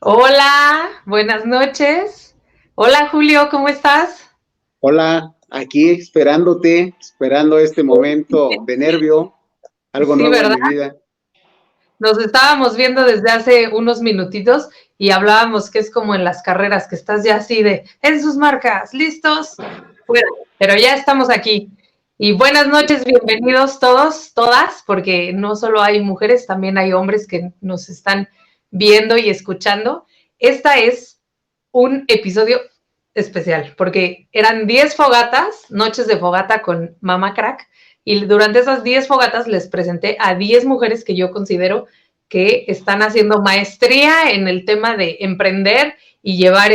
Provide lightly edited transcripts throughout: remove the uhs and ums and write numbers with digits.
Hola, buenas noches. Hola Julio, ¿cómo estás? Hola, aquí esperándote, esperando este momento de nervio, algo Sí, nuevo en ¿verdad? mi vida. Nos estábamos viendo desde hace unos minutitos y hablábamos que es como en las carreras, que estás ya así de en sus marcas, listos, fuera. Pero ya estamos aquí. Y buenas noches, bienvenidos todos, todas, porque no solo hay mujeres, también hay hombres que nos están viendo y escuchando. Esta es un episodio especial, porque eran 10 fogatas, noches de fogata con Mama Crack, y durante esas 10 fogatas les presenté a 10 mujeres que yo considero que están haciendo maestría en el tema de emprender y llevar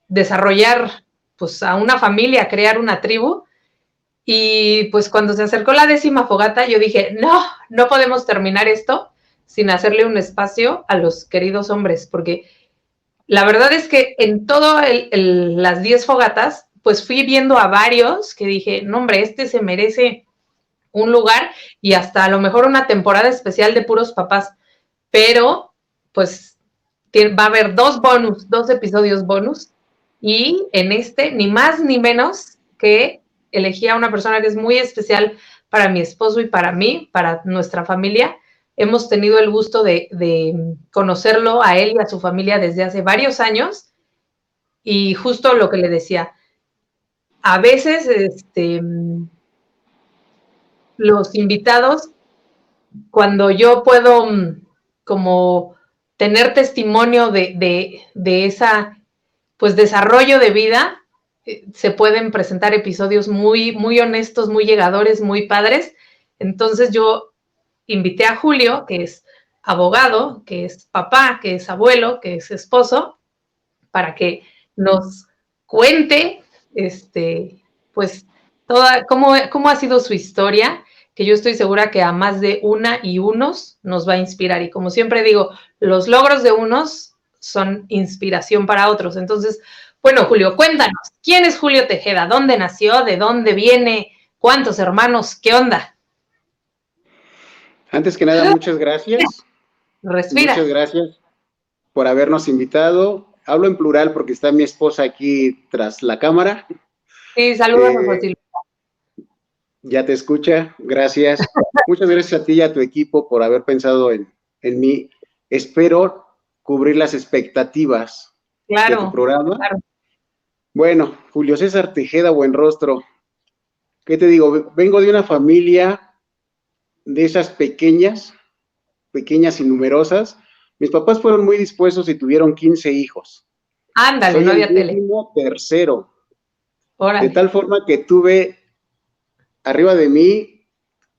desarrollar pues a una familia, crear una tribu. Y pues cuando se acercó la 10ª fogata, yo dije, no, no podemos terminar esto sin hacerle un espacio a los queridos hombres, porque la verdad es que en todas las 10 fogatas, pues fui viendo a varios que dije, no hombre, este se merece un lugar y hasta a lo mejor una temporada especial de puros papás, pero pues va a haber dos episodios bonus, y en este, ni más ni menos que elegí a una persona que es muy especial para mi esposo y para mí, para nuestra familia. Hemos tenido el gusto de conocerlo a él y a su familia desde hace varios años, y justo lo que le decía, a veces los invitados, cuando yo puedo como tener testimonio de esa pues desarrollo de vida, se pueden presentar episodios muy, muy honestos, muy llegadores, muy padres. Entonces yo invité a Julio, que es abogado, que es papá, que es abuelo, que es esposo, para que nos cuente, pues, cómo ha sido su historia, que yo estoy segura que a más de una y unos nos va a inspirar. Y como siempre digo, los logros de unos son inspiración para otros. Entonces, bueno, Julio, cuéntanos, ¿quién es Julio Tejeda? ¿Dónde nació? ¿De dónde viene? ¿Cuántos hermanos? ¿Qué onda? Antes que nada, muchas gracias. Respira. Muchas gracias por habernos invitado. Hablo en plural porque está mi esposa aquí tras la cámara. Sí, saludos a Eh, José. ya te escucha. Gracias. Muchas gracias a ti y a tu equipo por haber pensado en mí. Espero cubrir las expectativas de tu Claro, programa. claro. Bueno, Julio César Tejeda Buenrostro, ¿qué te digo? Vengo de una familia de esas pequeñas y numerosas. Mis papás fueron muy dispuestos y tuvieron 15 hijos. Ándale, Soy no el había tele. décimo tercero, de Órale. tal forma que tuve arriba de mí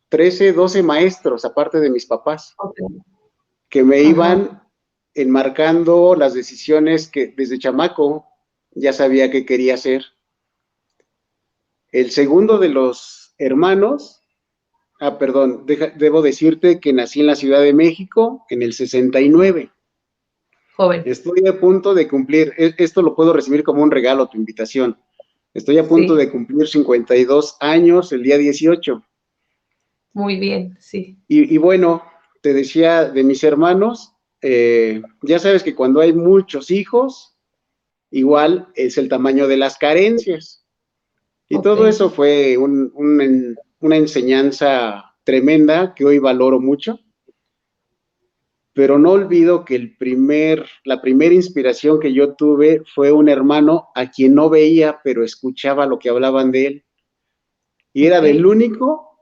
13, 12 maestros, aparte de mis papás, Ok. que me Ajá. iban enmarcando las decisiones que desde chamaco ya sabía que quería hacer. El segundo de los hermanos, perdón, debo decirte que nací en la Ciudad de México en el 69. Joven. Estoy a punto de cumplir, esto lo puedo recibir como un regalo, tu invitación. Estoy a punto Sí, de cumplir 52 años el día 18. muy bien, sí. Y bueno, te decía de mis hermanos, ya sabes que cuando hay muchos hijos, igual es el tamaño de las carencias. Y Ok. todo eso fue una enseñanza tremenda que hoy valoro mucho, pero no olvido que la primera inspiración que yo tuve fue un hermano a quien no veía, pero escuchaba lo que hablaban de él. Y era Ok. del único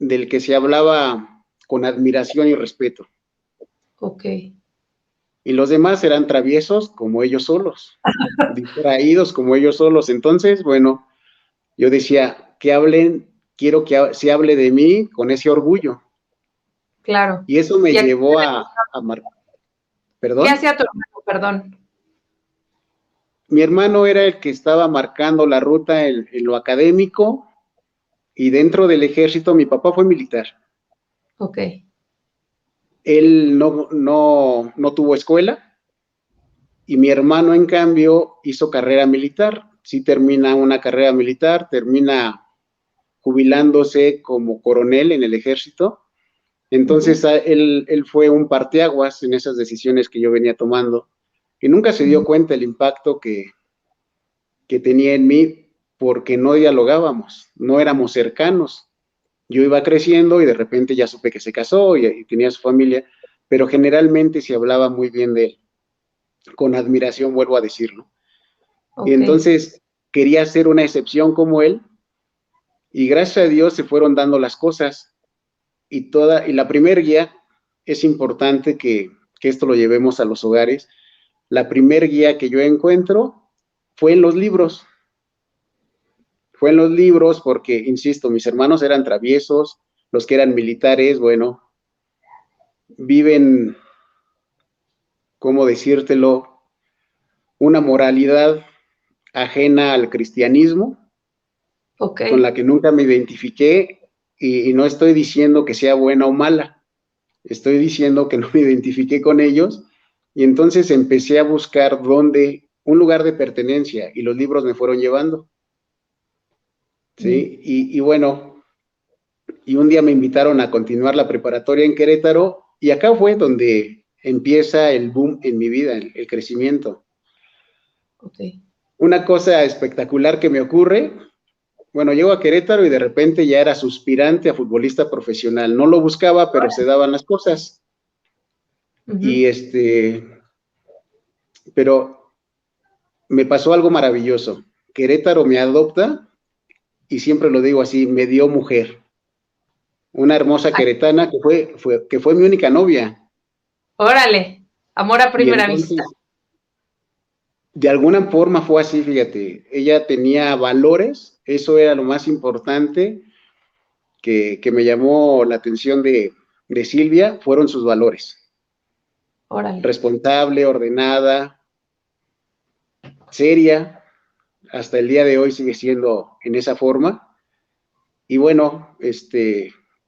del que se hablaba con admiración y respeto. Ok. Y los demás eran traviesos como ellos solos, distraídos como ellos solos. Entonces, bueno, yo decía, que hablen, quiero que se hable de mí con ese orgullo. Claro. Y eso me ¿Y a llevó qué perdón, hacía tu hermano? Perdón. mi hermano era el que estaba marcando la ruta en lo académico y dentro del ejército mi papá fue militar. Ok. Él no tuvo escuela y mi hermano en cambio hizo carrera militar. Sí termina una carrera militar, termina jubilándose como coronel en el ejército Entonces, él fue un parteaguas en esas decisiones que yo venía tomando y nunca se dio cuenta el impacto que tenía en mí porque no dialogábamos, no éramos cercanos. Yo iba creciendo y de repente ya supe que se casó y tenía su familia, pero generalmente se hablaba muy bien de él, con admiración, vuelvo a decirlo. Y Ok. entonces quería ser una excepción como él y gracias a Dios se fueron dando las cosas y la primer guía, es importante que esto lo llevemos a los hogares. La primer guía que yo encuentro fue en los libros. Fue en los libros porque, insisto, mis hermanos eran traviesos, los que eran militares, bueno, viven, ¿cómo decírtelo? Una moralidad ajena al cristianismo, Ok. con la que nunca me identifiqué y no estoy diciendo que sea buena o mala, estoy diciendo que no me identifiqué con ellos y entonces empecé a buscar dónde, un lugar de pertenencia y los libros me fueron llevando, ¿sí? Y bueno, y un día me invitaron a continuar la preparatoria en Querétaro y acá fue donde empieza el boom en mi vida, el crecimiento. Ok. Una cosa espectacular que me ocurre, bueno, llego a Querétaro y de repente ya era suspirante a futbolista profesional. No lo buscaba, pero se daban las cosas. Y pero me pasó algo maravilloso. Querétaro me adopta y siempre lo digo así, me dio mujer. Una hermosa Ay, queretana que fue mi única novia. órale, amor a Y primera vista. entonces, de alguna forma fue así, fíjate. Ella tenía valores, eso era lo más importante que me llamó la atención de Silvia, fueron sus valores. Órale. Responsable, ordenada, seria, hasta el día de hoy sigue siendo en esa forma. Y bueno,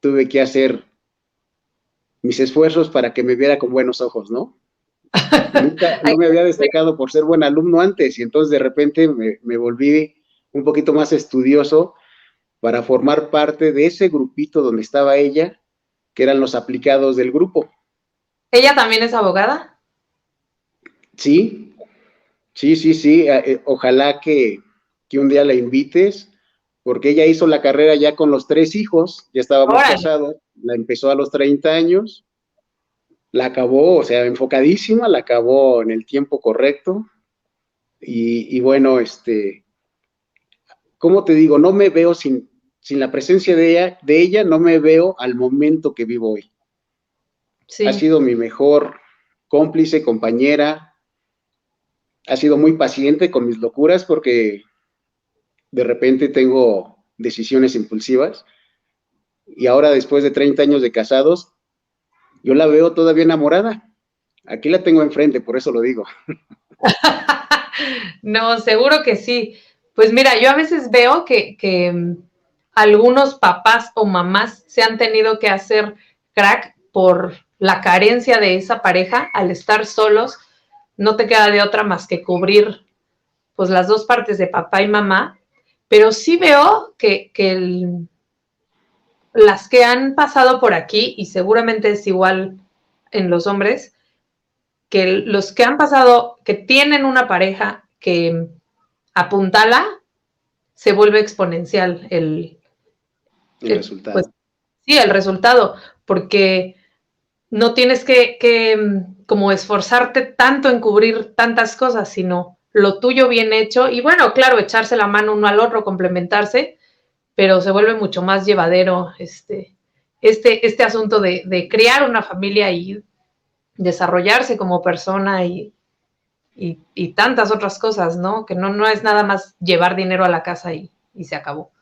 tuve que hacer mis esfuerzos para que me viera con buenos ojos, ¿no? Nunca, Ay, no me había destacado por ser buen alumno antes y entonces de repente me volví un poquito más estudioso para formar parte de ese grupito donde estaba ella, que eran los aplicados del grupo. ¿ella también es abogada? Sí, sí, sí, sí. Ojalá que un día la invites, porque ella hizo la carrera ya con los 3 hijos, ya estábamos Órale. casados, la empezó a los 30 años, la acabó, o sea, enfocadísima, la acabó en el tiempo correcto. Y bueno, ¿cómo te digo? No me veo sin la presencia de ella, no me veo al momento que vivo hoy. Ha Sí. sido mi mejor cómplice, compañera, ha sido muy paciente con mis locuras porque de repente tengo decisiones impulsivas y ahora después de 30 años de casados, yo la veo todavía enamorada. Aquí la tengo enfrente, por eso lo digo. No, seguro que sí. Pues mira, yo a veces veo que algunos papás o mamás se han tenido que hacer crack por la carencia de esa pareja al estar solos. No te queda de otra más que cubrir pues las dos partes de papá y mamá, pero sí veo que las que han pasado por aquí, y seguramente es igual en los hombres, que los que han pasado, que tienen una pareja que apuntala, se vuelve exponencial El pues resultado. sí, el resultado, porque no tienes que como esforzarte tanto en cubrir tantas cosas, sino lo tuyo bien hecho y bueno, claro, echarse la mano uno al otro, complementarse, pero se vuelve mucho más llevadero este asunto de crear una familia y desarrollarse como persona y tantas otras cosas, ¿no? Que no es nada más llevar dinero a la casa y se acabó.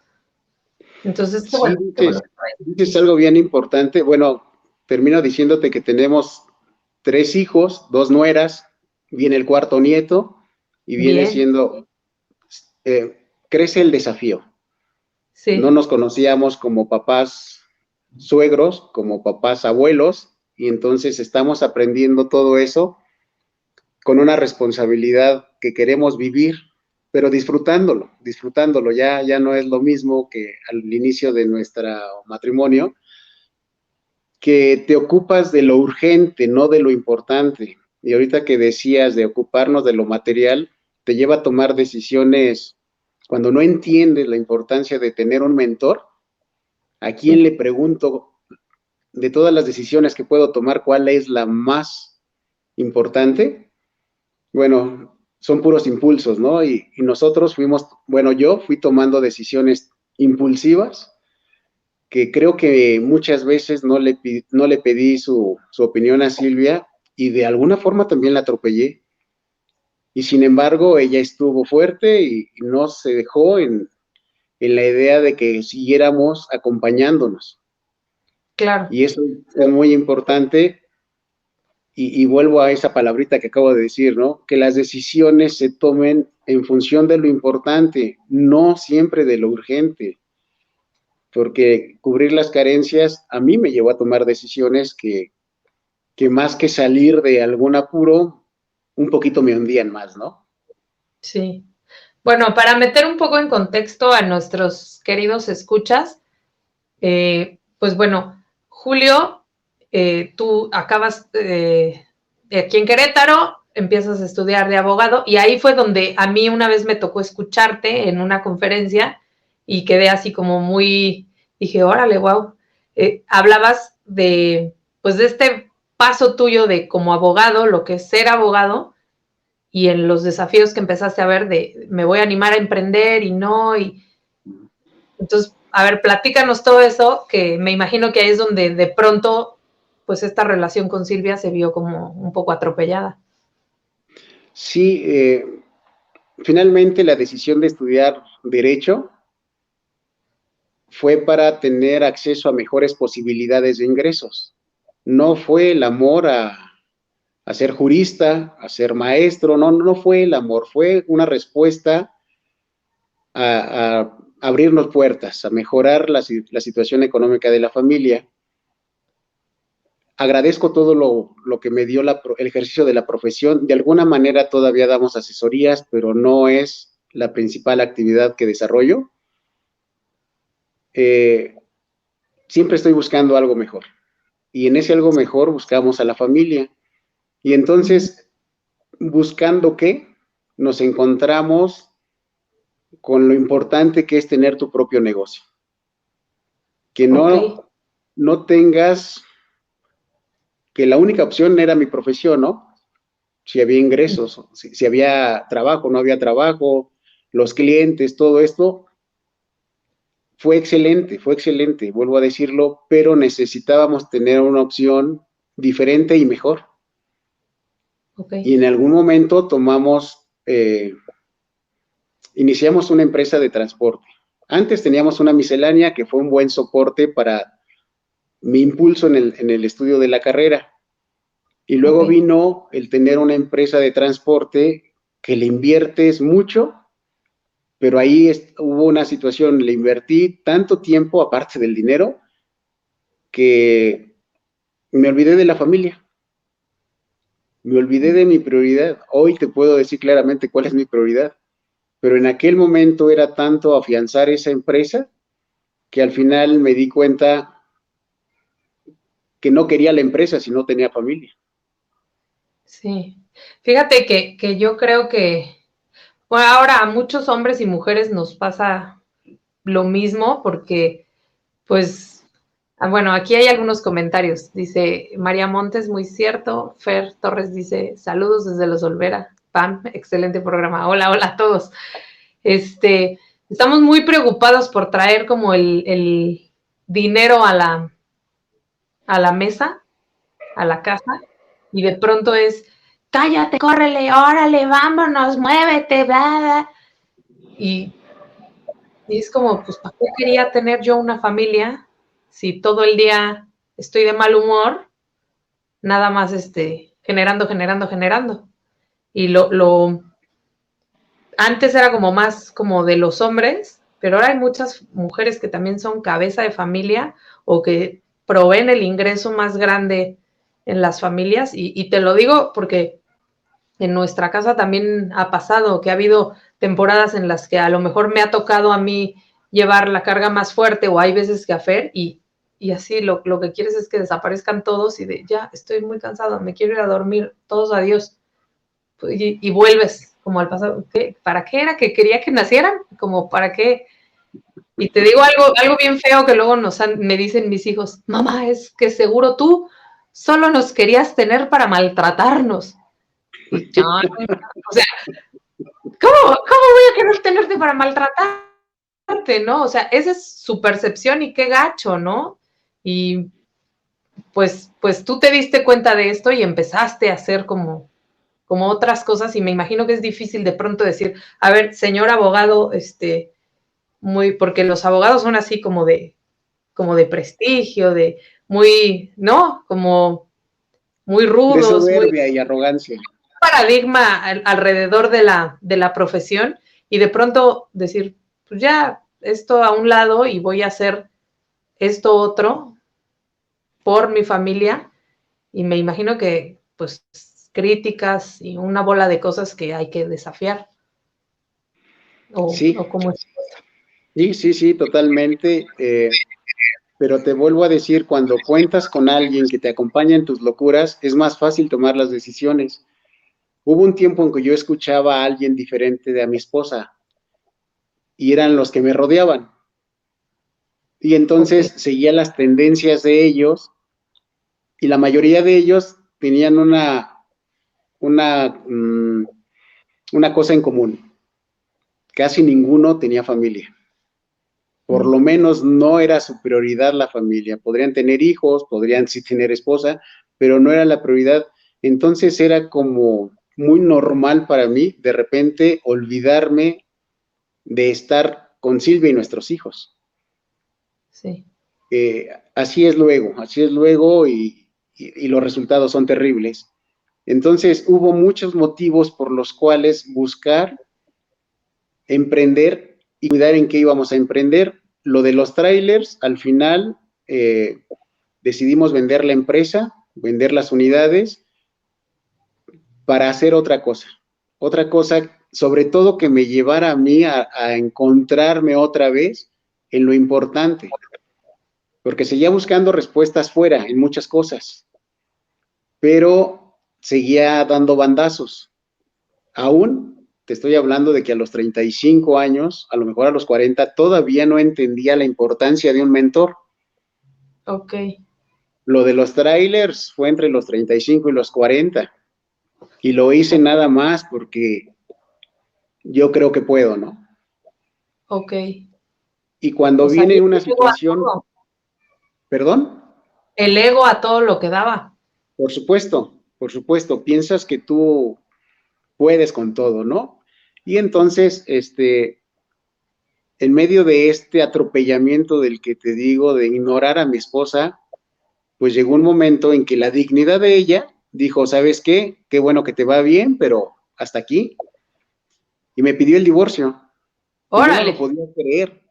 Entonces, Sí, qué bueno. dices algo bien importante. Bueno, termino diciéndote que tenemos 3 hijos, 2 nueras, viene el cuarto nieto y viene Bien, siendo, crece el desafío. No sí, nos conocíamos como papás suegros, como papás abuelos, y entonces estamos aprendiendo todo eso con una responsabilidad que queremos vivir, pero disfrutándolo, disfrutándolo. Ya no es lo mismo que al inicio de nuestro matrimonio. que te ocupas de lo urgente, no de lo importante. Y ahorita que decías de ocuparnos de lo material, te lleva a tomar decisiones cuando no entiendes la importancia de tener un mentor. ¿A quién le pregunto de todas las decisiones que puedo tomar, cuál es la más importante? Bueno, son puros impulsos, ¿no? Y nosotros yo fui tomando decisiones impulsivas que creo que muchas veces no le pedí su opinión a Silvia y de alguna forma también la atropellé. Y sin embargo, ella estuvo fuerte y no se dejó en la idea de que siguiéramos acompañándonos. Claro. Y eso es muy importante. Y vuelvo a esa palabrita que acabo de decir, ¿no? Que las decisiones se tomen en función de lo importante, no siempre de lo urgente. Porque cubrir las carencias a mí me llevó a tomar decisiones que más que salir de algún apuro, un poquito me hundían más, ¿no? Sí. Bueno, para meter un poco en contexto a nuestros queridos escuchas, pues bueno, Julio, tú acabas aquí en Querétaro, empiezas a estudiar de abogado y ahí fue donde a mí una vez me tocó escucharte en una conferencia y quedé así como muy, dije, órale, wow. Hablabas pues de este paso tuyo de como abogado, lo que es ser abogado, y en los desafíos que empezaste a ver de me voy a animar a emprender y no, y entonces, a ver, platícanos todo eso, que me imagino que ahí es donde de pronto, pues esta relación con Silvia se vio como un poco atropellada. Sí, finalmente la decisión de estudiar Derecho fue para tener acceso a mejores posibilidades de ingresos. No fue el amor a ser jurista, a ser maestro, no fue el amor, fue una respuesta a abrirnos puertas, a mejorar la situación económica de la familia. Agradezco todo lo que me dio el ejercicio de la profesión. De alguna manera todavía damos asesorías, pero no es la principal actividad que desarrollo. Siempre estoy buscando algo mejor. Y en ese algo mejor buscamos a la familia. Y entonces, buscando qué, nos encontramos con lo importante que es tener tu propio negocio. Que no tengas, que la única opción era mi profesión, ¿no? Si había ingresos, si había trabajo, no había trabajo, los clientes, todo esto. Fue excelente, vuelvo a decirlo, pero necesitábamos tener una opción diferente y mejor. Okay. Y en algún momento iniciamos una empresa de transporte. Antes teníamos una miscelánea que fue un buen soporte para mi impulso en el estudio de la carrera. Y luego vino el tener una empresa de transporte que le inviertes mucho, pero ahí hubo una situación, le invertí tanto tiempo aparte del dinero que me olvidé de la familia. Me olvidé de mi prioridad. Hoy te puedo decir claramente cuál es mi prioridad, pero en aquel momento era tanto afianzar esa empresa que al final me di cuenta que no quería la empresa si no tenía familia. Sí, fíjate que yo creo que, bueno, ahora a muchos hombres y mujeres nos pasa lo mismo porque, pues, bueno, aquí hay algunos comentarios. Dice María Montes, muy cierto. Fer Torres dice, saludos desde Los Olvera. Pam, excelente programa. Hola, hola a todos. Estamos muy preocupados por traer como el dinero a la mesa, a la casa, y de pronto es, cállate, córrele, órale, vámonos, muévete, bla, bla. Y es como, pues, ¿para qué quería tener yo una familia si todo el día estoy de mal humor, nada más generando? Y antes era como más como de los hombres, pero ahora hay muchas mujeres que también son cabeza de familia o que proveen el ingreso más grande en las familias. Y te lo digo porque en nuestra casa también ha pasado que ha habido temporadas en las que a lo mejor me ha tocado a mí llevar la carga más fuerte o hay veces que a Fer y y así lo que quieres es que desaparezcan todos y de ya, estoy muy cansado, me quiero ir a dormir, todos adiós. Y vuelves como al pasado. ¿Qué? ¿Para qué era que quería que nacieran? Como para qué. Y te digo algo bien feo que luego me dicen mis hijos, mamá, es que seguro tú solo nos querías tener para maltratarnos. Y yo, o sea, ¿cómo voy a querer tenerte para maltratarte, no? O sea, esa es su percepción y qué gacho, ¿no? Y pues tú te diste cuenta de esto y empezaste a hacer como otras cosas y me imagino que es difícil de pronto decir, a ver, señor abogado, porque los abogados son así como de prestigio, de muy, ¿no? Como muy De rudos, muy soberbia y arrogancia. paradigma alrededor de la profesión y de pronto decir, pues ya, esto a un lado y voy a hacer esto otro por mi familia y me imagino que pues críticas y una bola de cosas que hay que desafiar o Sí, como es. sí, totalmente. Pero te vuelvo a decir, cuando cuentas con alguien que te acompaña en tus locuras, es más fácil tomar las decisiones. Hubo un tiempo en que yo escuchaba a alguien diferente de a mi esposa y eran los que me rodeaban. Y Ok, entonces seguía las tendencias de ellos y la mayoría de ellos tenían una, una cosa en común. Casi ninguno tenía familia. Por lo menos no era su prioridad la familia. Podrían tener hijos, podrían sí tener esposa, pero no era la prioridad. Entonces era como muy normal para mí de repente olvidarme de estar con Silvia y nuestros hijos. sí, Así es luego y los resultados son terribles. Entonces hubo muchos motivos por los cuales buscar emprender y cuidar en qué íbamos a emprender. Lo de los trailers, al final decidimos vender la empresa, vender las unidades para hacer otra cosa sobre todo que me llevara a mí a encontrarme otra vez en lo importante, porque seguía buscando respuestas fuera en muchas cosas, pero seguía dando bandazos. Aún te estoy hablando de que a los 35 años, a lo mejor a los 40, todavía no entendía la importancia de un mentor. ok, Lo de los trailers fue entre los 35 y los 40 y lo hice ok, nada más porque yo creo que puedo, ¿no? ok. Y cuando O sea, viene una el ego a situación, todo, perdón, el ego a todo lo que daba. por supuesto, piensas que tú puedes con todo, ¿no? Y entonces, en medio de este atropellamiento del que te digo, de ignorar a mi esposa, pues llegó un momento en que la dignidad de ella dijo, ¿sabes qué? Qué bueno que te va bien, pero hasta aquí. Y me pidió el divorcio. Y yo no Órale, lo podía creer.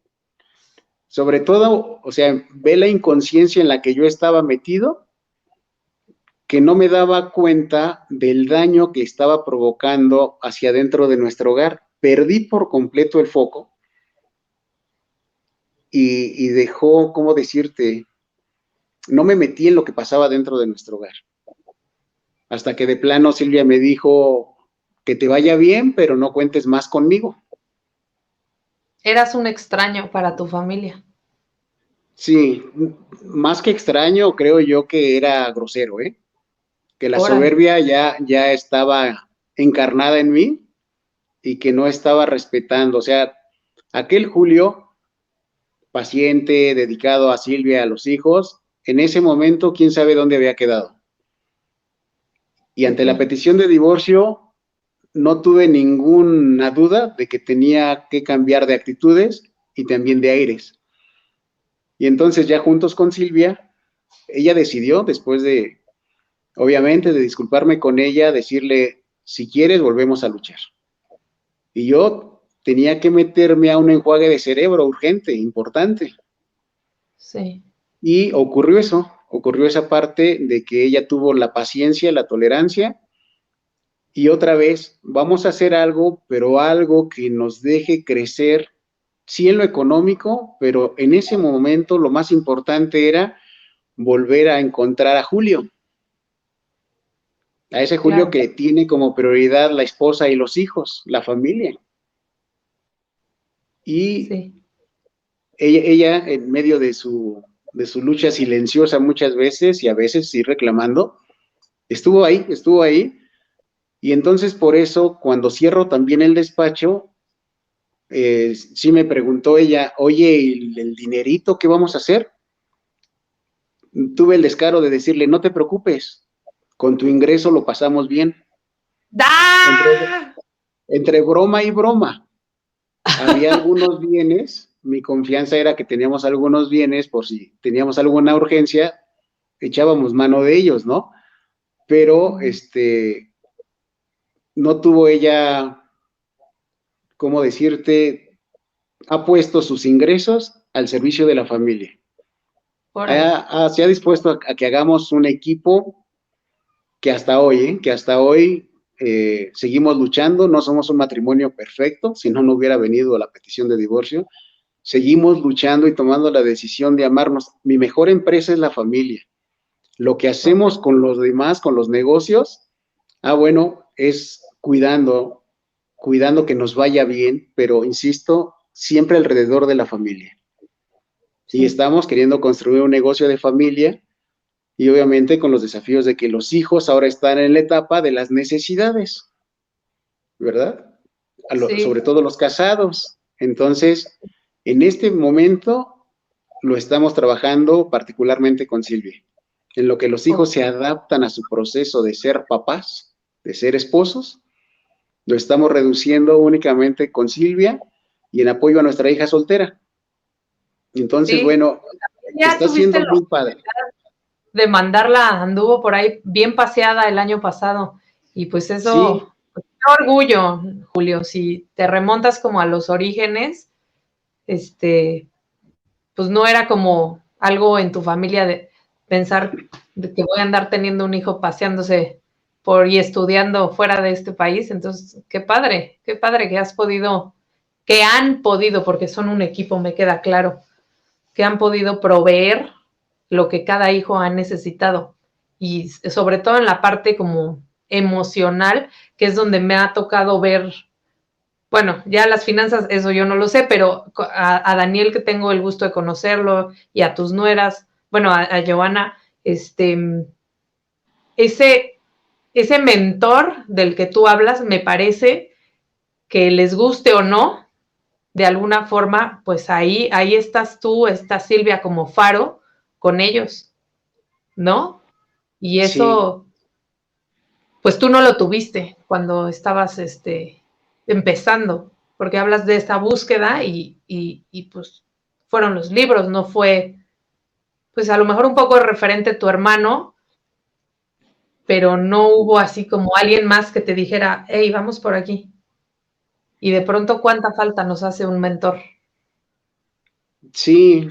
Sobre todo, o sea, ve la inconsciencia en la que yo estaba metido, que no me daba cuenta del daño que estaba provocando hacia adentro de nuestro hogar. Perdí por completo el foco y dejó, ¿cómo decirte? No me metí en lo que pasaba dentro de nuestro hogar. Hasta que de plano Silvia me dijo que te vaya bien, pero no cuentes más conmigo. eras un extraño para tu familia. Sí, más que extraño, creo yo que era grosero, ¿eh? Que la Órale, soberbia ya estaba encarnada en mí y que no estaba respetando. O sea, aquel Julio, paciente, dedicado a Silvia, a los hijos, en ese momento, quién sabe dónde había quedado. Y ante ok, la petición de divorcio, no tuve ninguna duda de que tenía que cambiar de actitudes y también de aires. Y entonces ya juntos con Silvia, ella decidió, después de, obviamente, de disculparme con ella, decirle, si quieres, volvemos a luchar. Y yo tenía que meterme a un enjuague de cerebro urgente, importante. sí, Y ocurrió esa parte de que ella tuvo la paciencia, la tolerancia, y otra vez vamos a hacer algo, pero algo que nos deje crecer sí en lo económico, pero en ese momento lo más importante era volver a encontrar a Julio, a ese Julio Claro, que tiene como prioridad la esposa y los hijos, la familia. Y sí, ella en medio de su lucha silenciosa muchas veces y a veces sí reclamando, estuvo ahí. Y entonces por eso cuando cierro también el despacho, sí me preguntó ella, oye, el dinerito qué vamos a hacer? Tuve el descaro de decirle, no te preocupes, con tu ingreso lo pasamos bien. Entre, ¡da! entre broma y broma, había algunos bienes, mi confianza era que teníamos algunos bienes, por si teníamos alguna urgencia, echábamos mano de ellos, ¿no? Pero no tuvo ella, ¿cómo decirte? Ha puesto sus ingresos al servicio de la familia. Órale. Se ha dispuesto a que hagamos un equipo que hasta hoy, seguimos luchando, no somos un matrimonio perfecto, si no, no hubiera venido la petición de divorcio, seguimos luchando y tomando la decisión de amarnos. Mi mejor empresa es la familia. Lo que Ok. hacemos con los demás, con los negocios, bueno, es cuidando que nos vaya bien, pero insisto, siempre alrededor de la familia. Y Sí, estamos queriendo construir un negocio de familia y obviamente con los desafíos de que los hijos ahora están en la etapa de las necesidades, ¿verdad? Sobre sí. todo los casados. Entonces, en este momento lo estamos trabajando particularmente con Silvia, en lo que los Ok. hijos se adaptan a su proceso de ser papás, de ser esposos, lo estamos reduciendo únicamente con Silvia y en apoyo a nuestra hija soltera. Entonces, Sí, bueno, ya está tuviste siendo la muy padre. de mandarla, anduvo por ahí bien paseada el año pasado. Y pues Sí, eso, pues, qué orgullo, Julio, si te remontas como a los orígenes, este, pues no era como algo en tu familia de pensar de que voy a andar teniendo un hijo paseándose por y estudiando fuera de este país. Entonces, qué padre que has podido, que han podido, porque son un equipo, me queda claro, que han podido proveer lo que cada hijo ha necesitado. Y sobre todo en la parte como emocional, que es donde me ha tocado ver, bueno, ya las finanzas, eso yo no lo sé, pero a Daniel, que tengo el gusto de conocerlo, y a tus nueras, bueno, a Giovanna, ese, ese mentor del que tú hablas, me parece que les guste o no, de alguna forma, pues ahí estás tú, está Silvia como faro con ellos, ¿no? Y sí, eso, pues tú no lo tuviste cuando estabas empezando, porque hablas de esa búsqueda y pues fueron los libros, no fue, pues a lo mejor un poco referente a tu hermano, pero no hubo así como alguien más que te dijera, hey, vamos por aquí. Y de pronto, ¿cuánta falta nos hace un mentor? sí.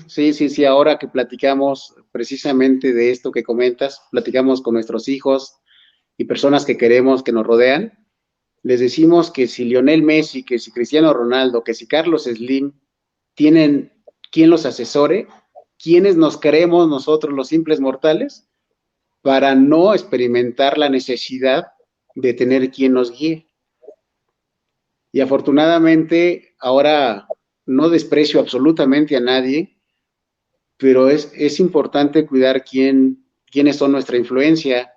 Ahora que platicamos precisamente de esto que comentas, platicamos con nuestros hijos y personas que queremos que nos rodean, les decimos que si Lionel Messi, que si Cristiano Ronaldo, que si Carlos Slim tienen quien los asesore, quienes nos creemos nosotros los simples mortales para no experimentar la necesidad de tener quien nos guíe. Y afortunadamente ahora no desprecio absolutamente a nadie, pero es importante cuidar quiénes son nuestra influencia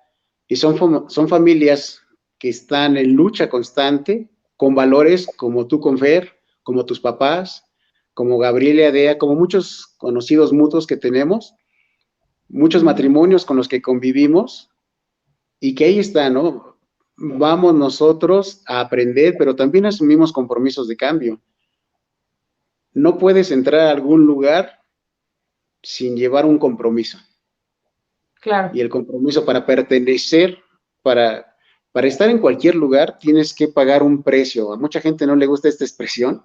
y son familias que están en lucha constante con valores como tú con Fer, como tus papás, como Gabriel y Adea, como muchos conocidos mutuos que tenemos, muchos Ujú. matrimonios con los que convivimos y que ahí está, ¿no? Vamos nosotros a aprender, pero también asumimos compromisos de cambio. No puedes entrar a algún lugar sin llevar un compromiso. Claro, Y el compromiso para pertenecer, para, para estar en cualquier lugar, tienes que pagar un precio. A mucha gente no le gusta esta expresión,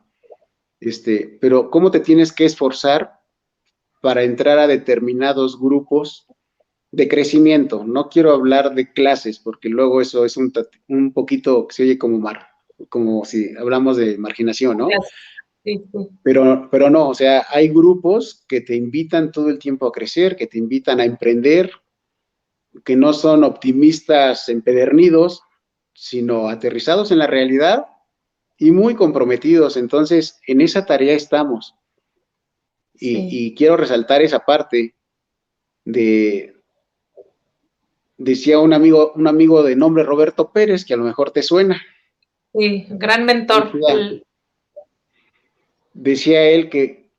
pero ¿cómo te tienes que esforzar para entrar a determinados grupos de crecimiento? No quiero hablar de clases, porque luego eso es un poquito que se oye como si hablamos de marginación, ¿no? Sí, sí. Pero no, o sea, hay grupos que te invitan todo el tiempo a crecer, que te invitan a emprender, que no son optimistas empedernidos, sino aterrizados en la realidad y muy comprometidos. Entonces, en esa tarea estamos. Sí, Y quiero resaltar esa parte de, decía un amigo de nombre Roberto Pérez, que a lo mejor te suena. sí, gran mentor. Decía él que,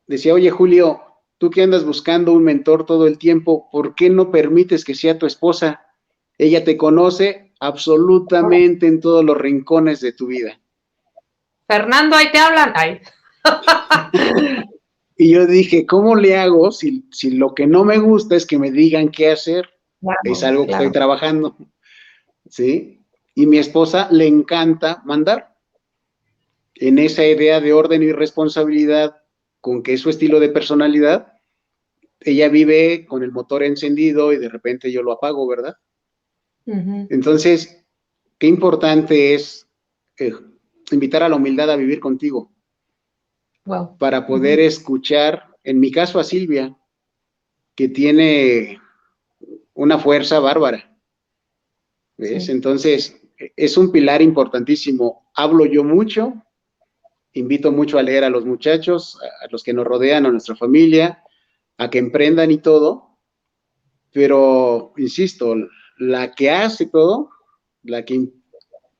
decía, oye Julio, tú que andas buscando un mentor todo el tiempo, ¿por qué no permites que sea tu esposa? Ella te conoce absolutamente en todos los rincones de tu vida. Fernando, ahí te hablan. Ay. Y yo dije, ¿cómo le hago si lo que no me gusta es que me digan qué hacer? Es Claro, algo que estoy claro. trabajando, ¿sí? Y mi esposa le encanta mandar en esa idea de orden y responsabilidad con que es su estilo de personalidad. Ella vive con el motor encendido y de repente yo lo apago, ¿verdad? Ujú. Entonces, qué importante es eh, invitar a la humildad a vivir contigo Wow. para poder Ujú. escuchar, en mi caso a Silvia, que tiene una fuerza bárbara, ¿ves? Sí. Entonces, es un pilar importantísimo. Hablo yo mucho, invito mucho a leer a los muchachos, a los que nos rodean, a nuestra familia, a que emprendan y todo, pero, insisto, la que hace todo, la que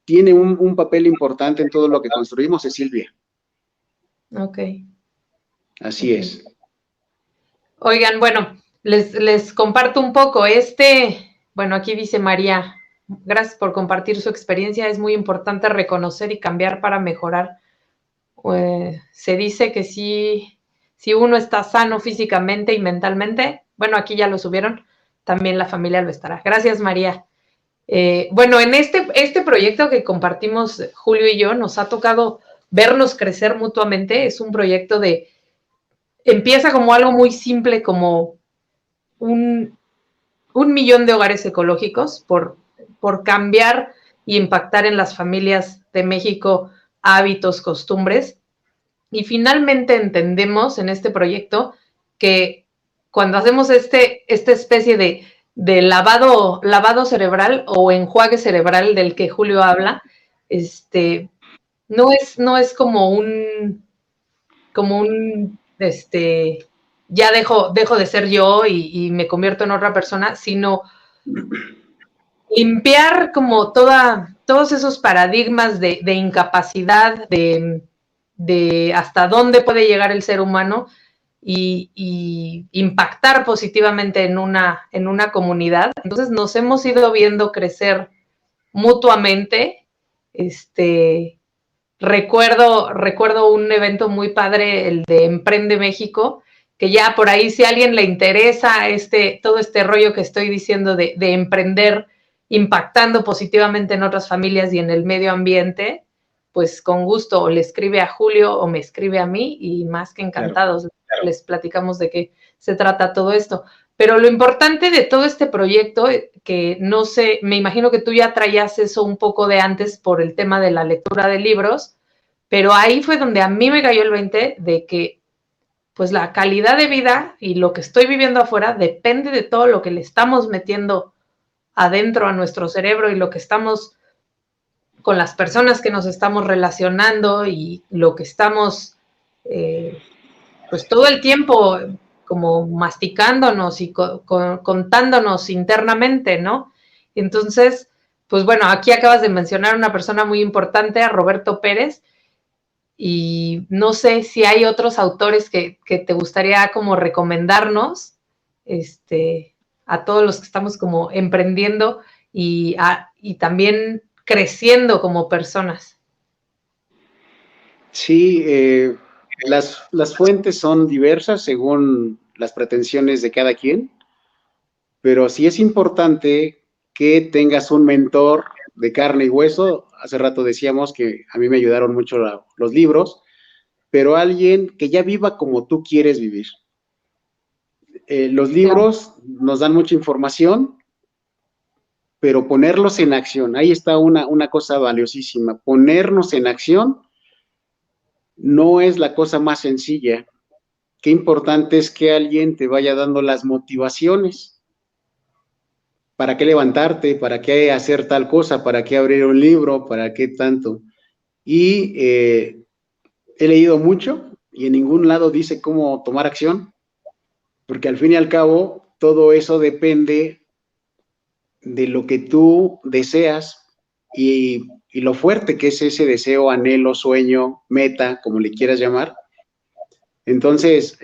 tiene un papel importante en todo lo que construimos es Silvia. Ok, Así ok. es. Oigan, bueno, les comparto un poco. Bueno, aquí dice María, gracias por compartir su experiencia. Es muy importante reconocer y cambiar para mejorar. Se dice que si uno está sano físicamente y mentalmente, bueno, aquí ya lo subieron, también la familia lo estará. Gracias, María. Bueno, en este proyecto que compartimos Julio y yo, nos ha tocado vernos crecer mutuamente. Es un proyecto empieza como algo muy simple, como un, 1 millón de hogares ecológicos por cambiar y impactar en las familias de México hábitos, costumbres. Y finalmente entendemos en este proyecto que cuando hacemos esta especie de lavado cerebral o enjuague cerebral del que Julio habla, no es como un ya dejo de ser yo y me convierto en otra persona, sino limpiar como todos esos paradigmas de incapacidad, de hasta dónde puede llegar el ser humano y impactar positivamente en una comunidad. Entonces nos hemos ido viendo crecer mutuamente. Recuerdo un evento muy padre, el de Emprende México, que ya por ahí si a alguien le interesa todo este rollo que estoy diciendo de emprender impactando positivamente en otras familias y en el medio ambiente, pues con gusto o le escribe a Julio o me escribe a mí y más que Claro. encantados les platicamos de qué se trata todo esto. Pero lo importante de todo este proyecto, que no sé, me imagino que tú ya traías eso un poco de antes por el tema de la lectura de libros, pero ahí fue donde a mí me cayó el 20 de que pues la calidad de vida y lo que estoy viviendo afuera depende de todo lo que le estamos metiendo adentro a nuestro cerebro y lo que estamos con las personas que nos estamos relacionando y lo que estamos pues todo el tiempo como masticándonos y contándonos internamente, ¿no? Entonces, pues bueno, aquí acabas de mencionar a una persona muy importante, a Roberto Pérez, y no sé si hay otros autores que te gustaría como recomendarnos, a todos los que estamos como emprendiendo y también creciendo como personas. Sí, las fuentes son diversas según las pretensiones de cada quien, pero sí es importante que tengas un mentor de carne y hueso. Hace rato decíamos que a mí me ayudaron mucho los libros, pero alguien que ya viva como tú quieres vivir. Los Claro. libros nos dan mucha información, pero ponerlos en acción, ahí está una cosa valiosísima, ponernos en acción no es la cosa más sencilla. Qué importante es que alguien te vaya dando las motivaciones. ¿Para qué levantarte? ¿Para qué hacer tal cosa? ¿Para qué abrir un libro? ¿Para qué tanto? Y he leído mucho y en ningún lado dice cómo tomar acción, porque al fin y al cabo todo eso depende de lo que tú deseas y lo fuerte que es ese deseo, anhelo, sueño, meta, como le quieras llamar. Entonces,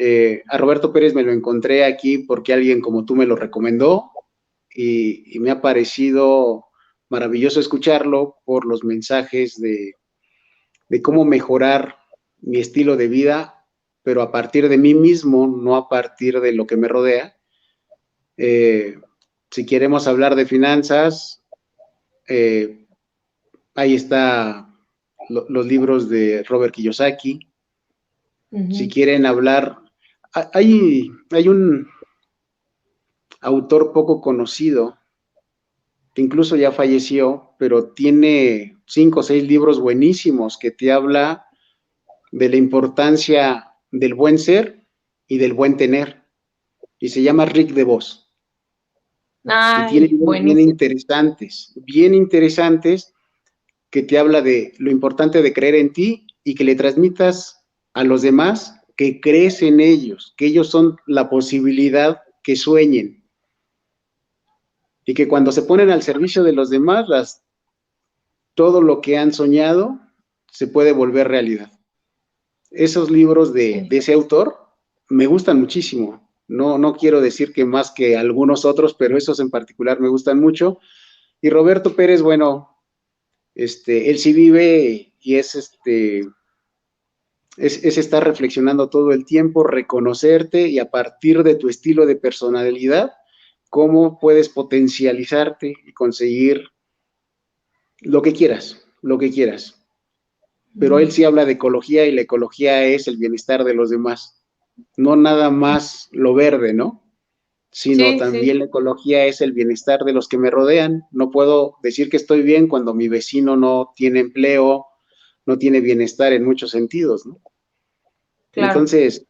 a Roberto Pérez me lo encontré aquí porque alguien como tú me lo recomendó y me ha parecido maravilloso escucharlo por los mensajes de cómo mejorar mi estilo de vida, pero a partir de mí mismo, no a partir de lo que me rodea. Si queremos hablar de finanzas, ahí está los libros de Robert Kiyosaki. Si quieren hablar, hay un autor poco conocido que incluso ya falleció, pero tiene 5 o 6 libros buenísimos que te habla de la importancia del buen ser y del buen tener. Y se llama Rick DeVos. Y tiene Ay, libros buenísimo. bien interesantes, que te habla de lo importante de creer en ti y que le transmitas a los demás que crees en ellos, que ellos son la posibilidad que sueñen. Y que cuando se ponen al servicio de los demás, todo lo que han soñado se puede volver realidad. Esos libros Sí. de ese autor me gustan muchísimo. No quiero decir que más que algunos otros, pero esos en particular me gustan mucho. Y Roberto Pérez, bueno, él sí vive y es estar reflexionando todo el tiempo, reconocerte y a partir de tu estilo de personalidad, cómo puedes potencializarte y conseguir lo que quieras, lo que quieras. Pero él sí habla de ecología y la ecología es el bienestar de los demás, no nada más lo verde, ¿no? Sino Sí, sí, también la ecología es el bienestar de los que me rodean. No puedo decir que estoy bien cuando mi vecino no tiene empleo, no tiene bienestar en muchos sentidos, ¿no? claro. Entonces,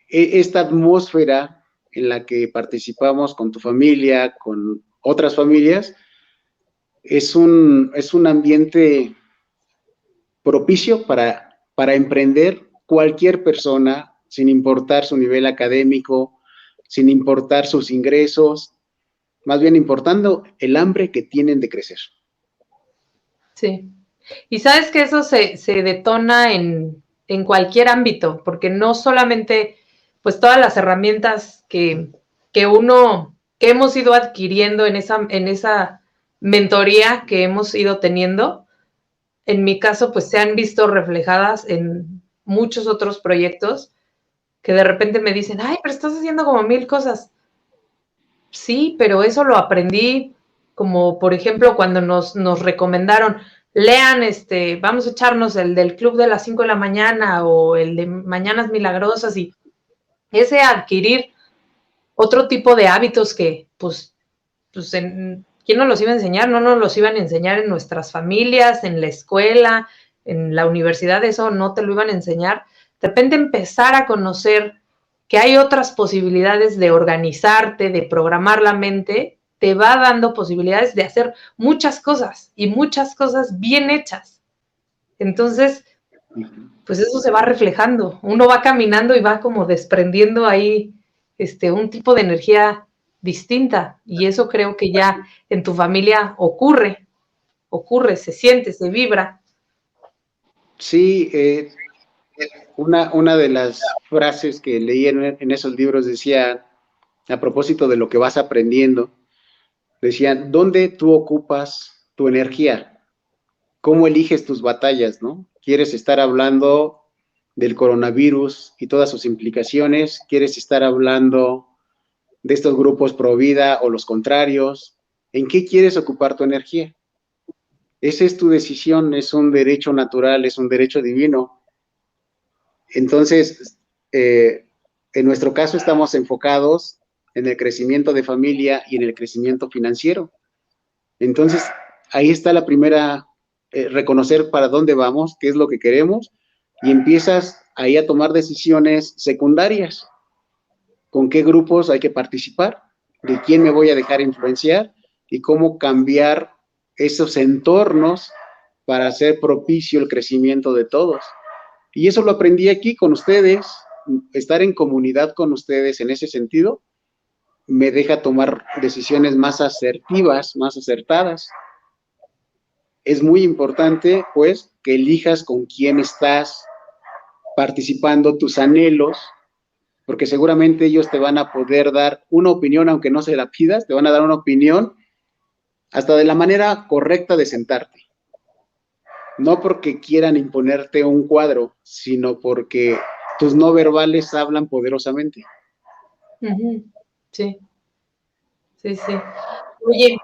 esta atmósfera en la que participamos con tu familia, con otras familias, es un ambiente propicio para emprender cualquier persona, sin importar su nivel académico, sin importar sus ingresos, más bien importando el hambre que tienen de crecer. Sí. Y sabes que eso se detona en cualquier ámbito, porque no solamente, pues todas las herramientas que hemos ido adquiriendo en esa mentoría que hemos ido teniendo, en mi caso, pues se han visto reflejadas en muchos otros proyectos que de repente me dicen, ay, pero estás haciendo como 1000 cosas. Sí, pero eso lo aprendí como, por ejemplo, cuando nos recomendaron, lean, vamos a echarnos el del club de las 5 de la mañana o el de Mañanas Milagrosas y ese adquirir otro tipo de hábitos que, ¿quién nos los iba a enseñar? No nos los iban a enseñar en nuestras familias, en la escuela, en la universidad, eso no te lo iban a enseñar. De repente empezar a conocer que hay otras posibilidades de organizarte, de programar la mente, te va dando posibilidades de hacer muchas cosas y muchas cosas bien hechas. Entonces, pues eso se va reflejando. Uno va caminando y va como desprendiendo ahí un tipo de energía distinta. Y eso creo que ya en tu familia ocurre, se siente, se vibra. Sí, una de las frases que leí en esos libros decía, a propósito de lo que vas aprendiendo, decían, ¿dónde tú ocupas tu energía? ¿Cómo eliges tus batallas, no? ¿Quieres estar hablando del coronavirus y todas sus implicaciones? ¿Quieres estar hablando de estos grupos pro vida o los contrarios? ¿En qué quieres ocupar tu energía? Esa es tu decisión, es un derecho natural, es un derecho divino. Entonces, en nuestro caso estamos enfocados en el crecimiento de familia y en el crecimiento financiero. Entonces, ahí está la primera, reconocer para dónde vamos, qué es lo que queremos, y empiezas ahí a tomar decisiones secundarias. ¿Con qué grupos hay que participar? ¿De quién me voy a dejar influenciar? Y cómo cambiar esos entornos para hacer propicio el crecimiento de todos. Y eso lo aprendí aquí con ustedes, estar en comunidad con ustedes en ese sentido me deja tomar decisiones más asertivas, más acertadas. Es muy importante, pues, que elijas con quién estás participando, tus anhelos, porque seguramente ellos te van a poder dar una opinión, aunque no se la pidas, te van a dar una opinión hasta de la manera correcta de sentarte. No porque quieran imponerte un cuadro, sino porque tus no verbales hablan poderosamente. Sí, sí, sí. Oye,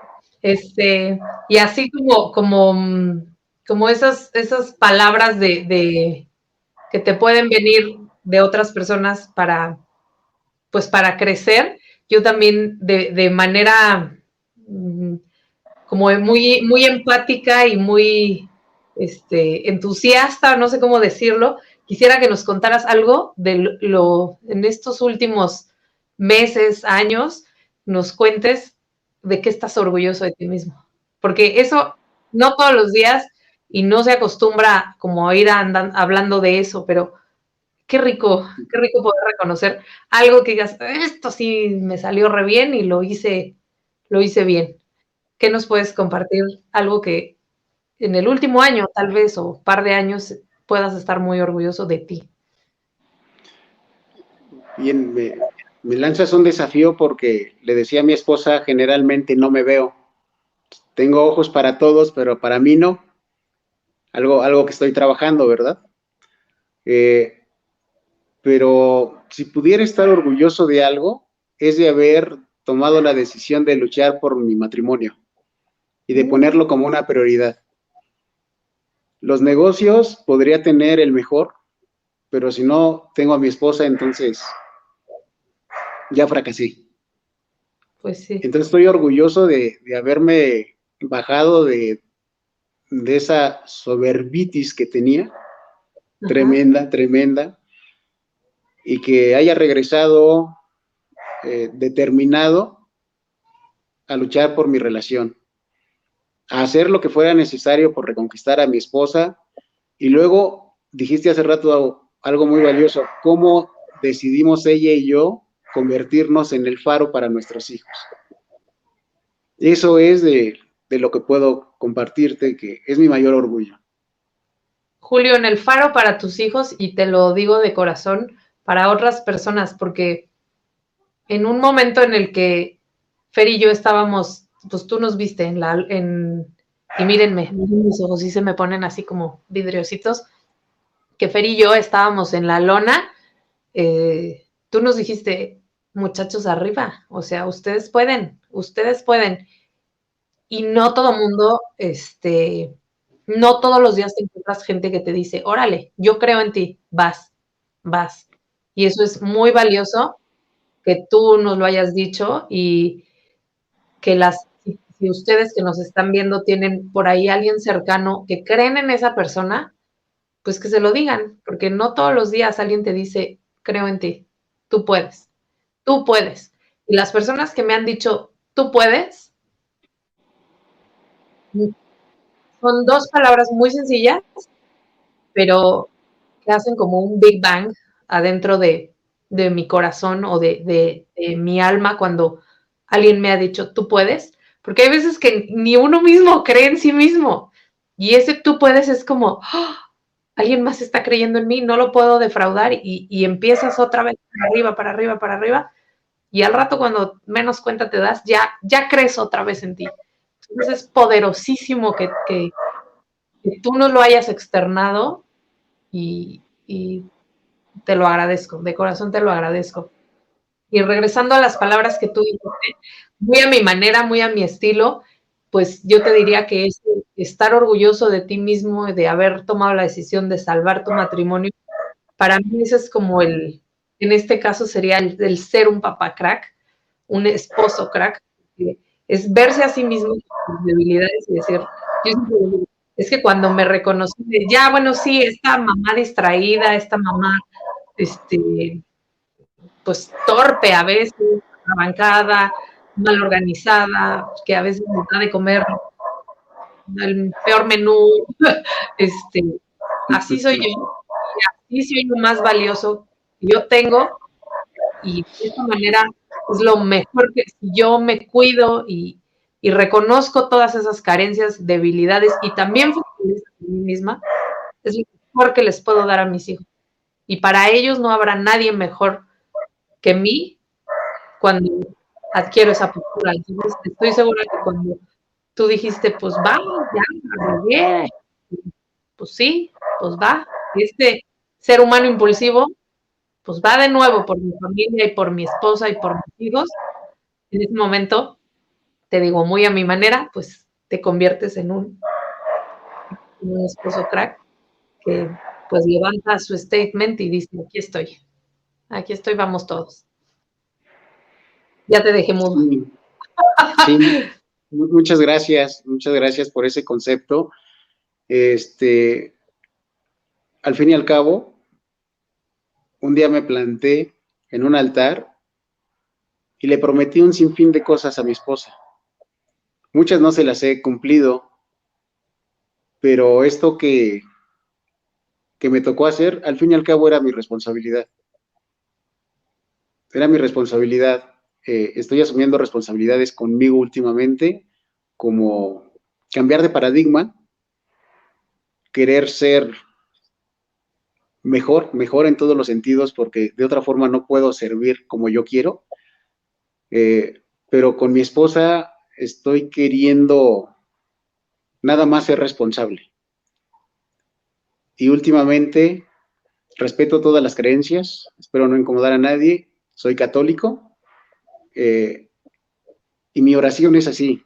y así como esas palabras de que te pueden venir de otras personas pues para crecer, yo también de manera como muy, muy empática y muy entusiasta, no sé cómo decirlo, quisiera que nos contaras algo de en estos últimos meses, años, nos cuentes de qué estás orgulloso de ti mismo. Porque eso no todos los días y no se acostumbra como a ir hablando de eso, pero qué rico poder reconocer algo que digas, esto sí me salió re bien y lo hice bien. ¿Qué nos puedes compartir? Algo que en el último año, tal vez, o par de años, puedas estar muy orgulloso de ti. Bien, me lanzas un desafío porque le decía a mi esposa, generalmente no me veo. Tengo ojos para todos, pero para mí no. Algo que estoy trabajando, ¿verdad? Pero si pudiera estar orgulloso de algo, es de haber tomado la decisión de luchar por mi matrimonio y de ponerlo como una prioridad. Los negocios podría tener el mejor, pero si no tengo a mi esposa, entonces ya fracasé. Pues sí. Entonces estoy orgulloso de haberme bajado de esa soberbitis que tenía, tremenda, tremenda, y que haya regresado determinado a luchar por mi relación, a hacer lo que fuera necesario por reconquistar a mi esposa. Y luego dijiste hace rato algo muy valioso, cómo decidimos ella y yo convertirnos en el faro para nuestros hijos. Eso es de lo que puedo compartirte, que es mi mayor orgullo. Julio, en el faro para tus hijos, y te lo digo de corazón, para otras personas, porque en un momento en el que Fer y yo estábamos, pues tú nos viste y mírenme, mis ojos sí se me ponen así como vidriositos, que Fer y yo estábamos en la lona, tú nos dijiste, muchachos arriba, o sea, ustedes pueden, y no todo mundo, no todos los días te encuentras gente que te dice, órale, yo creo en ti, vas. Y eso es muy valioso que tú nos lo hayas dicho y que si ustedes que nos están viendo tienen por ahí alguien cercano que creen en esa persona, pues que se lo digan, porque no todos los días alguien te dice, creo en ti, tú puedes. Y las personas que me han dicho, tú puedes, son dos palabras muy sencillas, pero que hacen como un Big Bang adentro de mi corazón o de mi alma cuando alguien me ha dicho, tú puedes, porque hay veces que ni uno mismo cree en sí mismo. Y ese tú puedes es como, ¡oh! Alguien más está creyendo en mí, no lo puedo defraudar y empiezas otra vez para arriba. Y al rato cuando menos cuenta te das, ya crees otra vez en ti. Entonces es poderosísimo que tú no lo hayas externado y te lo agradezco, de corazón te lo agradezco. Y regresando a las palabras que tú dijiste, muy a mi manera, muy a mi estilo, pues yo te diría que es estar orgulloso de ti mismo, de haber tomado la decisión de salvar tu matrimonio. Para mí eso es como en este caso sería el ser un papá crack, un esposo crack, es verse a sí mismo sus debilidades y decir, yo Es que cuando me reconocí, ya, bueno, sí, esta mamá distraída, esta mamá, pues torpe a veces, abancada, mal organizada, que a veces nos da de comer el peor menú, este, así soy yo, y así soy lo más valioso que yo tengo, y de esta manera es lo mejor que si yo me cuido y reconozco todas esas carencias, debilidades y también fortalezas de mí misma, es lo mejor que les puedo dar a mis hijos. Y para ellos no habrá nadie mejor que mí cuando adquiero esa postura. Entonces, estoy segura que cuando tú dijiste, pues va, ya, regué, pues sí, pues va. Este ser humano impulsivo, pues va de nuevo por mi familia y por mi esposa y por mis hijos. En ese momento, te digo, muy a mi manera, pues te conviertes en un esposo crack que pues levanta su statement y dice, aquí estoy, vamos todos. Ya te dejé mudo. Sí, sí, muchas gracias por ese concepto. Al fin y al cabo, un día me planté en un altar y le prometí un sinfín de cosas a mi esposa. Muchas no se las he cumplido, pero esto que me tocó hacer, al fin y al cabo era mi responsabilidad. Era mi responsabilidad. Estoy asumiendo responsabilidades conmigo últimamente, como cambiar de paradigma, querer ser mejor en todos los sentidos, porque de otra forma no puedo servir como yo quiero. Pero con mi esposa estoy queriendo nada más ser responsable. Y últimamente respeto todas las creencias, espero no incomodar a nadie, soy católico, y mi oración es así: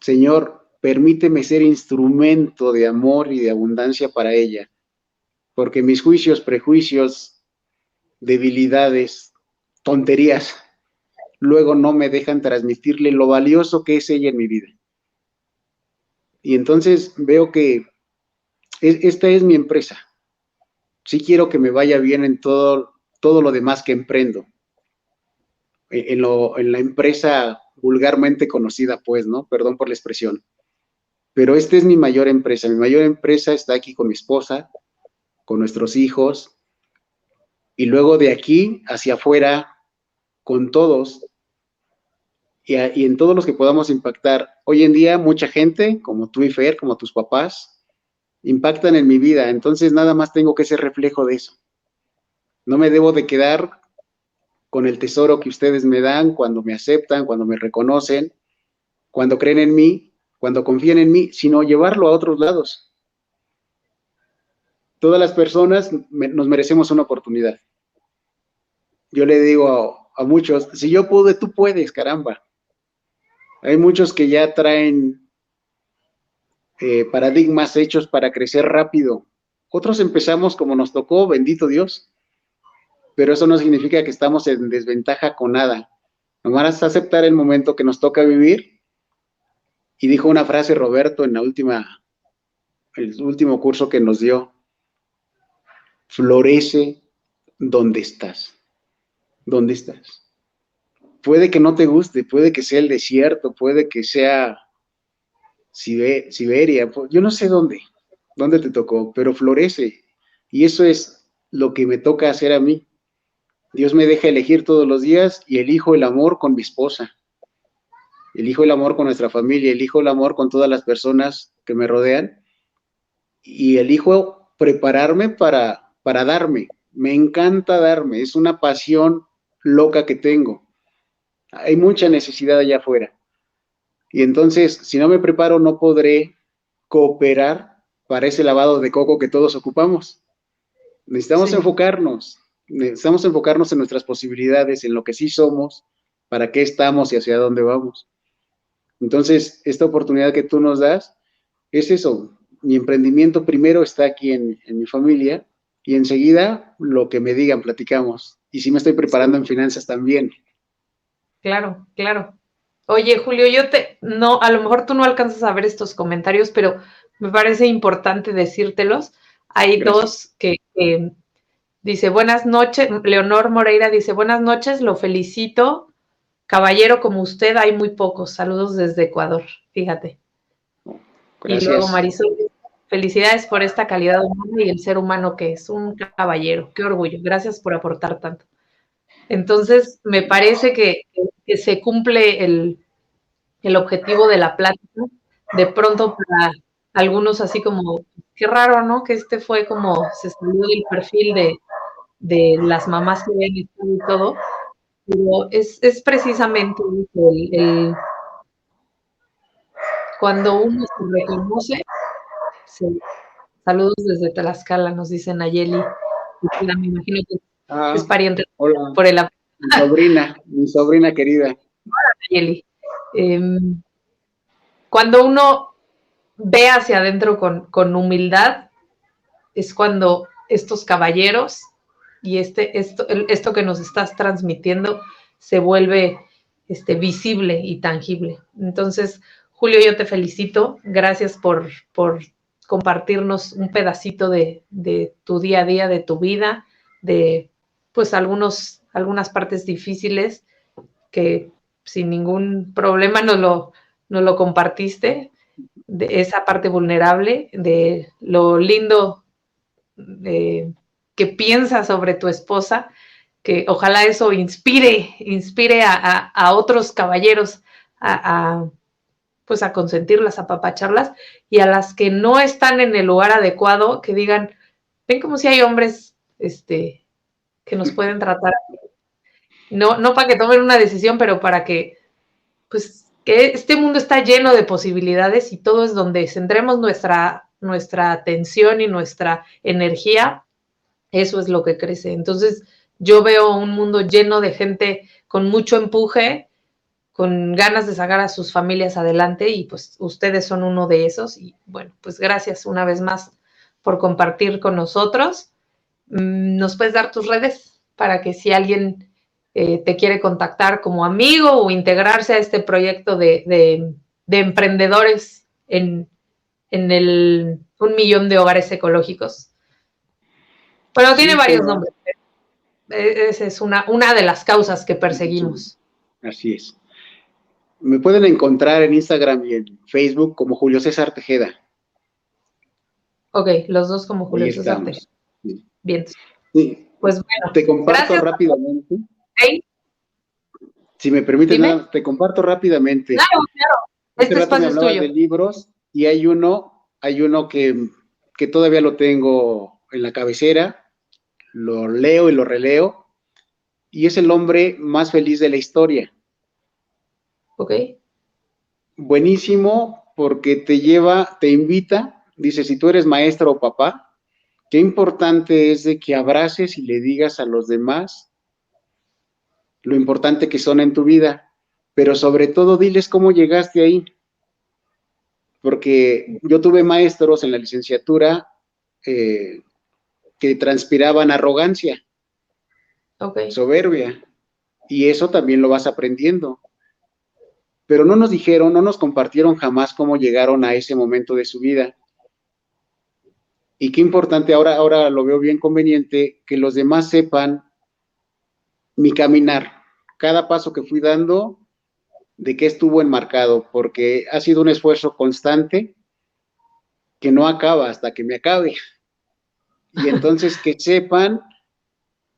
Señor, permíteme ser instrumento de amor y de abundancia para ella, porque mis juicios, prejuicios, debilidades, tonterías, luego no me dejan transmitirle lo valioso que es ella en mi vida. Y entonces veo que esta es mi empresa. Sí quiero que me vaya bien en todo lo demás que emprendo. En la empresa vulgarmente conocida, pues, ¿no? Perdón por la expresión. Pero esta es mi mayor empresa. Mi mayor empresa está aquí con mi esposa, con nuestros hijos, y luego de aquí hacia afuera, con todos, y en todos los que podamos impactar. Hoy en día, mucha gente, como tú y Fer, como tus papás, impactan en mi vida. Entonces, nada más tengo que ser reflejo de eso. No me debo de quedar con el tesoro que ustedes me dan cuando me aceptan, cuando me reconocen, cuando creen en mí, cuando confían en mí, sino llevarlo a otros lados. Todas las personas nos merecemos una oportunidad. Yo le digo a muchos, si yo pude, tú puedes, caramba. Hay muchos que ya traen paradigmas hechos para crecer rápido. Otros empezamos como nos tocó, bendito Dios, pero eso no significa que estamos en desventaja con nada. Nomás aceptar el momento que nos toca vivir. Y dijo una frase Roberto en el último curso que nos dio: florece donde estás. ¿Dónde estás? Puede que no te guste, puede que sea el desierto, puede que sea Siberia, yo no sé dónde te tocó, pero florece. Y eso es lo que me toca hacer a mí. Dios me deja elegir todos los días y elijo el amor con mi esposa, elijo el amor con nuestra familia, elijo el amor con todas las personas que me rodean y elijo prepararme para darme. Me encanta darme, es una pasión loca que tengo. Hay mucha necesidad allá afuera. Y entonces, si no me preparo, no podré cooperar para ese lavado de coco que todos ocupamos. Necesitamos enfocarnos en nuestras posibilidades, en lo que sí somos, para qué estamos y hacia dónde vamos. Entonces, esta oportunidad que tú nos das es eso. Mi emprendimiento primero está aquí en mi familia y enseguida lo que me digan, platicamos. Y sí me estoy preparando en finanzas también. Claro, claro. Oye, Julio, no, a lo mejor tú no alcanzas a ver estos comentarios, pero me parece importante decírtelos. Hay Gracias. dos que dice, buenas noches, Leonor Moreira dice, buenas noches, lo felicito. Caballero como usted hay muy pocos. Saludos desde Ecuador, fíjate. Y luego Gracias. Marisol, felicidades por esta calidad humana y el ser humano que es un caballero. Qué orgullo. Gracias por aportar tanto. Entonces, me parece que se cumple el objetivo de la plática. De pronto para algunos así como, qué raro, ¿no? Que fue como, se salió del perfil de las mamás que ven esto y todo, pero es precisamente cuando uno se reconoce, saludos desde Tlaxcala, nos dice Nayeli, me imagino que es pariente Hola, por el mi sobrina querida. Nayeli. Cuando uno ve hacia adentro con humildad, es cuando estos caballeros y esto que nos estás transmitiendo se vuelve visible y tangible. Entonces, Julio, yo te felicito. Gracias por compartirnos un pedacito de tu día a día, de tu vida, de pues algunas partes difíciles que sin ningún problema nos lo compartiste, de esa parte vulnerable, de lo lindo que piensas sobre tu esposa, que ojalá eso inspire a otros caballeros pues a consentirlas, a apapacharlas, y a las que no están en el lugar adecuado, que digan, ven como si hay hombres que nos pueden tratar, no para que tomen una decisión, pero para que, pues, que este mundo está lleno de posibilidades y todo es donde centremos nuestra atención y nuestra energía, eso es lo que crece. Entonces, yo veo un mundo lleno de gente con mucho empuje, con ganas de sacar a sus familias adelante y pues ustedes son uno de esos y bueno, pues gracias una vez más por compartir con nosotros. ¿Nos puedes dar tus redes para que si alguien te quiere contactar como amigo o integrarse a este proyecto de emprendedores en el 1 millón de hogares ecológicos? Pero tiene Sí, varios como, nombres. Esa es una de las causas que perseguimos. así es. Me pueden encontrar en Instagram y en Facebook como Julio César Tejeda. Ok, los dos como Ahí Julio César Tejeda. estamos. Sí. Bien. Sí. Pues bueno, Te comparto gracias. rápidamente. Hey, Si me permites, dime. nada, te comparto rápidamente. Claro, claro. Hace Este rato me espacio es hablabas tuyo. de libros y hay uno que todavía lo tengo en la cabecera, lo leo y lo releo, y es El hombre más feliz de la historia. Ok. Buenísimo porque te invita, dice, si tú eres maestra o papá, qué importante es de que abraces y le digas a los demás lo importante que son en tu vida, pero sobre todo diles cómo llegaste ahí, porque yo tuve maestros en la licenciatura eh, que transpiraban arrogancia, Ok. soberbia, y eso también lo vas aprendiendo. Pero no nos dijeron, no nos compartieron jamás cómo llegaron a ese momento de su vida. Y qué importante, ahora lo veo bien conveniente, que los demás sepan mi caminar, cada paso que fui dando, de qué estuvo enmarcado, porque ha sido un esfuerzo constante que no acaba hasta que me acabe. Y entonces que sepan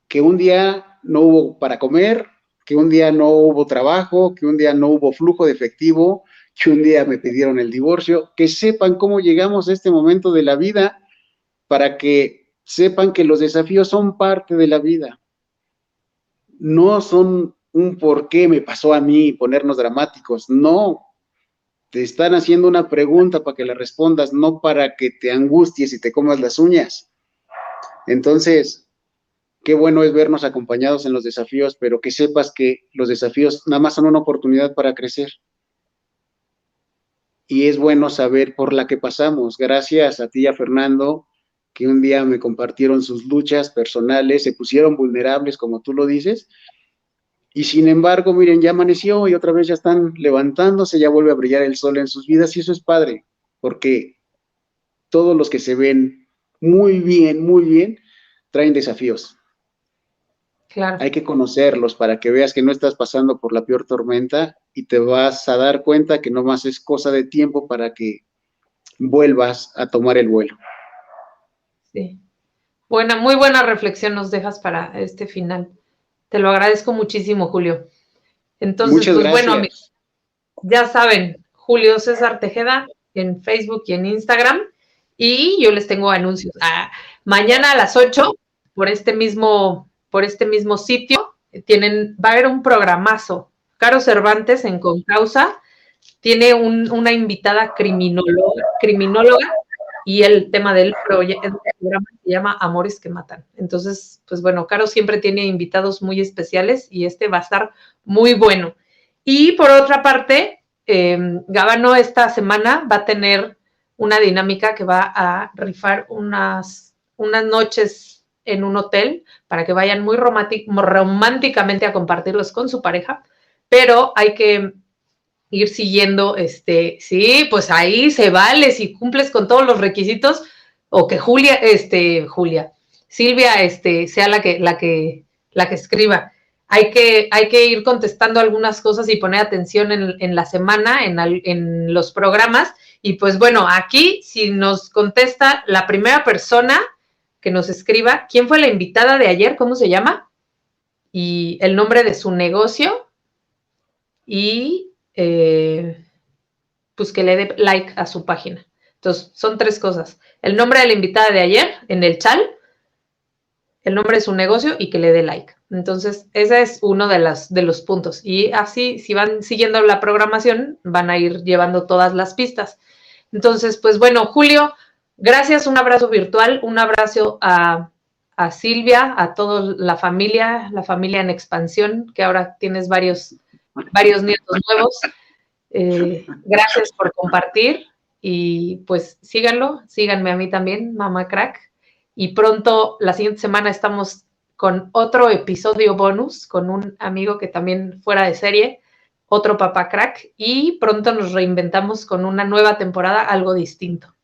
que un día no hubo para comer, que un día no hubo trabajo, que un día no hubo flujo de efectivo, que un día me pidieron el divorcio, que sepan cómo llegamos a este momento de la vida para que sepan que los desafíos son parte de la vida, no son un por qué me pasó a mí, ponernos dramáticos, no, te están haciendo una pregunta para que la respondas, no para que te angusties y te comas las uñas. Entonces, qué bueno es vernos acompañados en los desafíos, pero que sepas que los desafíos nada más son una oportunidad para crecer. Y es bueno saber por la que pasamos. Gracias a ti y a Fernando, que un día me compartieron sus luchas personales, se pusieron vulnerables, como tú lo dices, Y sin embargo, miren, ya amaneció y otra vez ya están levantándose, ya vuelve a brillar el sol en sus vidas y eso es padre, porque todos los que se ven muy bien, traen desafíos. Claro. Hay que conocerlos para que veas que no estás pasando por la peor tormenta y te vas a dar cuenta que nomás es cosa de tiempo para que vuelvas a tomar el vuelo. Sí. Buena, muy buena reflexión nos dejas para este final. Te lo agradezco muchísimo, Julio. Entonces, Muchas pues bueno, gracias. ya saben, Julio César Tejeda en Facebook y en Instagram. Y yo les tengo anuncios. Mañana a las 8, por este mismo sitio, va a haber un programazo. Caro Cervantes en Concausa tiene una invitada criminóloga y el tema del programa se llama Amores que Matan. Entonces, pues bueno, Caro siempre tiene invitados muy especiales y este va a estar muy bueno. Y por otra parte, Gabano esta semana va a tener una dinámica que va a rifar unas noches en un hotel para que vayan muy románticamente a compartirlos con su pareja, pero hay que ir siguiendo, sí, pues ahí se vale si cumples con todos los requisitos o que Silvia, sea la que escriba. Hay que ir contestando algunas cosas y poner atención en la semana, en los programas. Y pues bueno, aquí si nos contesta la primera persona que nos escriba, ¿quién fue la invitada de ayer? ¿Cómo se llama? Y el nombre de su negocio. Y pues que le dé like a su página. Entonces, son 3 cosas. El nombre de la invitada de ayer en el chat, el nombre de su negocio y que le dé like. Entonces, ese es uno de los puntos. Y así, si van siguiendo la programación, van a ir llevando todas las pistas. Entonces, pues bueno, Julio, gracias, un abrazo virtual, un abrazo a Silvia, a toda la familia en expansión, que ahora tienes varios nietos nuevos. Gracias por compartir y pues síganme a mí también, Mamá Crack. Y pronto, la siguiente semana, estamos con otro episodio bonus con un amigo que también fuera de serie, otro Papá Crack, y pronto nos reinventamos con una nueva temporada, algo distinto.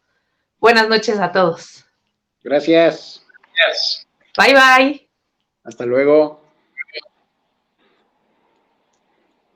Buenas noches a todos. Gracias. Bye, bye. Hasta luego.